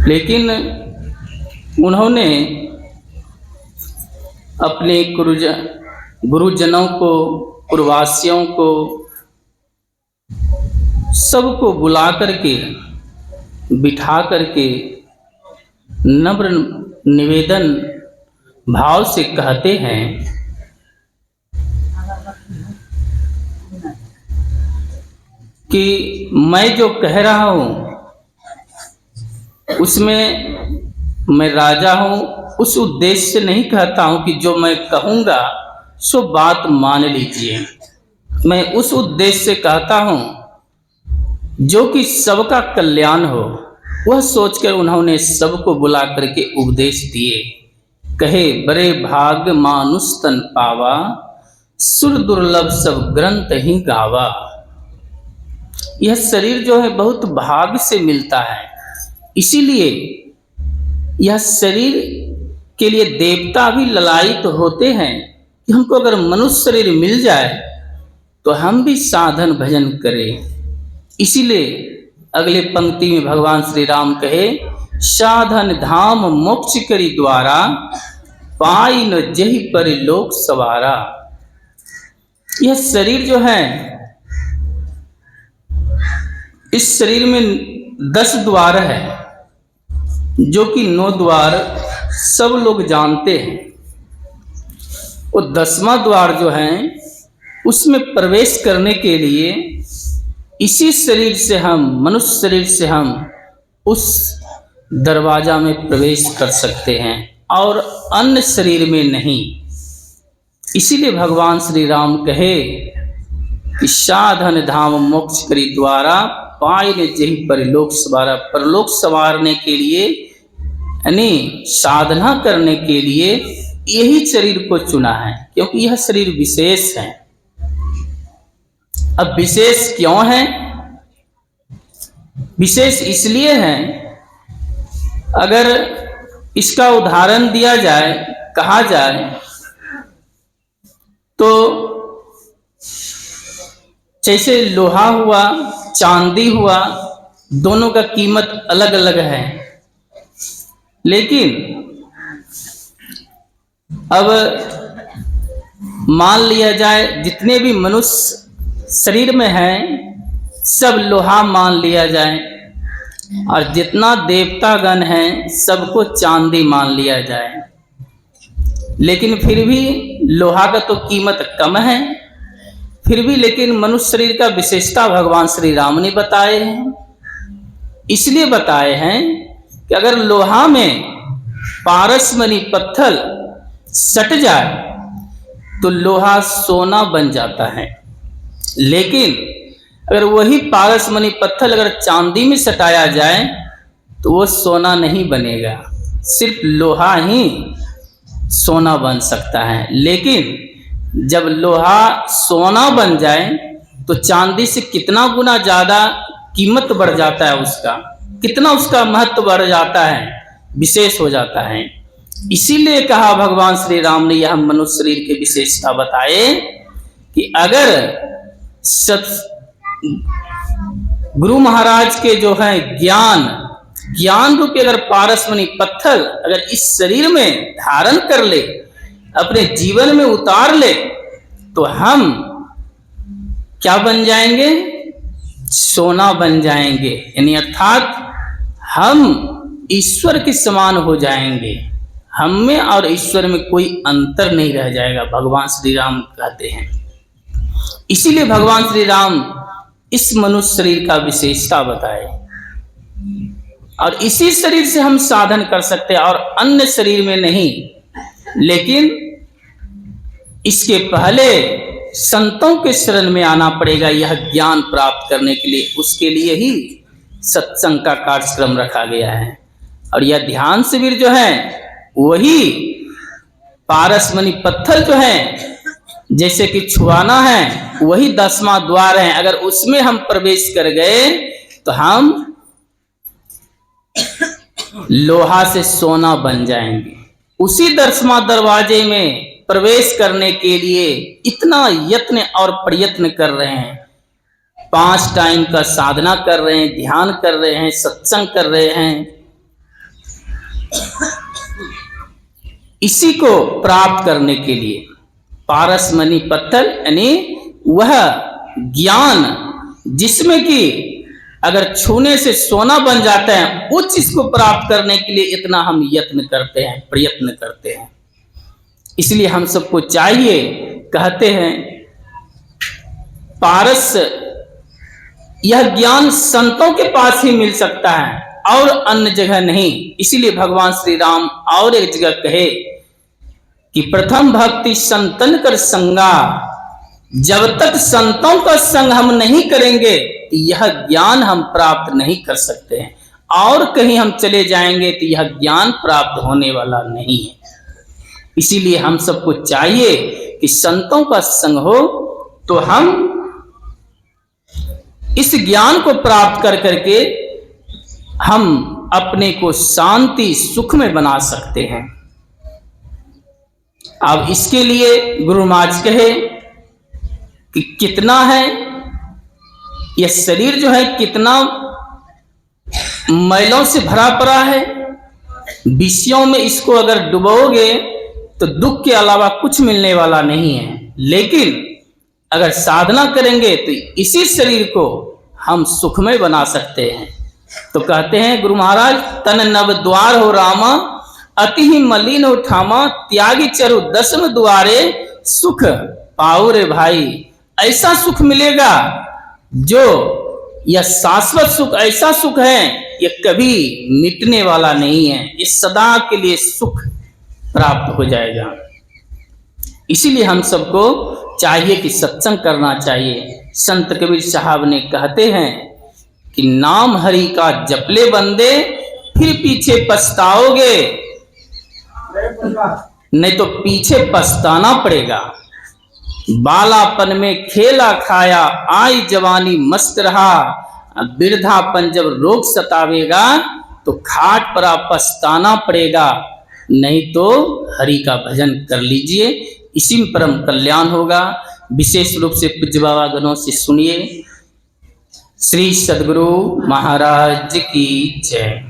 लेकिन उन्होंने अपने गुरुजनों को, पूर्ववासियों को, सबको बुला करके, बिठा करके नम्र निवेदन भाव से कहते हैं कि मैं जो कह रहा हूँ उसमें मैं राजा हूँ, उस उद्देश्य से नहीं कहता हूँ कि जो मैं कहूँगा सो बात मान लीजिए। मैं उस उद्देश्य से कहता हूँ जो कि सबका कल्याण हो। वह सोचकर उन्होंने सबको बुला करके उपदेश दिए। कहे बड़े भाग मानुष तन पावा, सुर दुर्लभ सब ग्रंथ ही गावा। यह शरीर जो है बहुत भाग्य से मिलता है, इसीलिए यह शरीर के लिए देवता भी ललायित होते हैं कि हमको अगर मनुष्य शरीर मिल जाए तो हम भी साधन भजन करें। इसीलिए अगले पंक्ति में भगवान श्री राम कहे, साधन धाम मोक्ष करी द्वारा, पाई न जहि पर लोक सवारा। यह शरीर जो है, इस शरीर में 10 द्वार है, जो कि 9 द्वार सब लोग जानते हैं। वो 10वां द्वार जो है उसमें प्रवेश करने के लिए इसी शरीर से हम, मनुष्य शरीर से हम उस दरवाजा में प्रवेश कर सकते हैं और अन्य शरीर में नहीं। इसीलिए भगवान श्री राम कहे कि साधन धाम मोक्ष करी द्वारा, पाई ने जही परलोक सवारा। परलोक सवारने के लिए यानी साधना करने के लिए यही शरीर को चुना है, क्योंकि यह शरीर विशेष है। अब विशेष क्यों है? विशेष इसलिए है, अगर इसका उदाहरण दिया जाए, कहा जाए तो जैसे लोहा हुआ, चांदी हुआ, दोनों का कीमत अलग अलग है। लेकिन अब मान लिया जाए जितने भी मनुष्य शरीर में हैं सब लोहा मान लिया जाए, और जितना देवतागण हैं सबको चांदी मान लिया जाए, लेकिन फिर भी लोहा का तो कीमत कम है। फिर भी लेकिन मनुष्य शरीर का विशेषता भगवान श्री राम ने बताए हैं। इसलिए बताए हैं कि अगर लोहा में पारसमणि पत्थर सट जाए तो लोहा सोना बन जाता है, लेकिन अगर वही पारसमणि पत्थर अगर चांदी में सटाया जाए तो वो सोना नहीं बनेगा, सिर्फ लोहा ही सोना बन सकता है। लेकिन जब लोहा सोना बन जाए तो चांदी से कितना गुना ज़्यादा कीमत बढ़ जाता है, उसका कितना उसका महत्व बढ़ जाता है, विशेष हो जाता है। इसीलिए कहा भगवान श्री राम ने यह मनुष्य शरीर की विशेषता बताए कि अगर गुरु महाराज के जो है ज्ञान रूपी अगर पारसमणि पत्थर अगर इस शरीर में धारण कर ले, अपने जीवन में उतार ले, तो हम क्या बन जाएंगे? सोना बन जाएंगे। यानी अर्थात हम ईश्वर के समान हो जाएंगे। हम में और ईश्वर में कोई अंतर नहीं रह जाएगा, भगवान श्री राम कहते हैं। इसीलिए भगवान श्री राम इस मनुष्य शरीर का विशेषता बताए, और इसी शरीर से हम साधन कर सकते हैं और अन्य शरीर में नहीं। लेकिन इसके पहले संतों के शरण में आना पड़ेगा यह ज्ञान प्राप्त करने के लिए। उसके लिए ही सत्संग का कार्यक्रम रखा गया है। और यह ध्यान शिविर जो है वही पारसमणि पत्थर जो है जैसे कि छुआना है, वही 10वां द्वार है। अगर उसमें हम प्रवेश कर गए तो हम लोहा से सोना बन जाएंगे। उसी 10वां दरवाजे में प्रवेश करने के लिए इतना यत्न और प्रयत्न कर रहे हैं, 5 टाइम का साधना कर रहे हैं, ध्यान कर रहे हैं, सत्संग कर रहे हैं, इसी को प्राप्त करने के लिए पारसमणि पत्थर यानी वह ज्ञान जिसमें कि अगर छूने से सोना बन जाता है, उस चीज को प्राप्त करने के लिए इतना हम यत्न करते हैं, प्रयत्न करते हैं। इसलिए हम सबको चाहिए, कहते हैं पारस यह ज्ञान संतों के पास ही मिल सकता है और अन्य जगह नहीं। इसीलिए भगवान श्री राम और एक जगह कहे कि प्रथम भक्ति संतन कर संगा, जब तक संतों का संग हम नहीं करेंगे यह ज्ञान हम प्राप्त नहीं कर सकते हैं, और कहीं हम चले जाएंगे तो यह ज्ञान प्राप्त होने वाला नहीं है। इसीलिए हम सबको चाहिए कि संतों का संग हो तो हम इस ज्ञान को प्राप्त कर करके हम अपने को शांति सुख में बना सकते हैं। अब इसके लिए गुरु महाराज कहे कि कितना है यह शरीर जो है, कितना मैलों से भरा पड़ा है, विषयों में इसको अगर डुबोगे तो दुख के अलावा कुछ मिलने वाला नहीं है। लेकिन अगर साधना करेंगे तो इसी शरीर को हम सुखमय बना सकते हैं। तो कहते हैं गुरु महाराज, तन नव द्वार हो रामा, अति ही मलिन उठामा, त्यागी चरु दसम द्वारे, सुख पाओ रे भाई। ऐसा सुख मिलेगा जो यह शाश्वत सुख, ऐसा सुख है यह कभी मिटने वाला नहीं है, ये सदा के लिए सुख प्राप्त हो जाएगा। इसीलिए हम सबको चाहिए कि सत्संग करना चाहिए। संत कबीर साहब ने कहते हैं कि नाम हरि का जपले बंदे, फिर पीछे पछताओगे, नहीं तो पीछे पछताना पड़ेगा। बालापन में खेला खाया, आई जवानी मस्त रहा, वृद्धापन जब रोग सतावेगा तो खाट पर पछताना पड़ेगा। नहीं तो हरि का भजन कर लीजिए, इसी में परम कल्याण होगा। विशेष रूप से पूज्य बाबा गणों से सुनिए। श्री सद्गुरु महाराज की जय।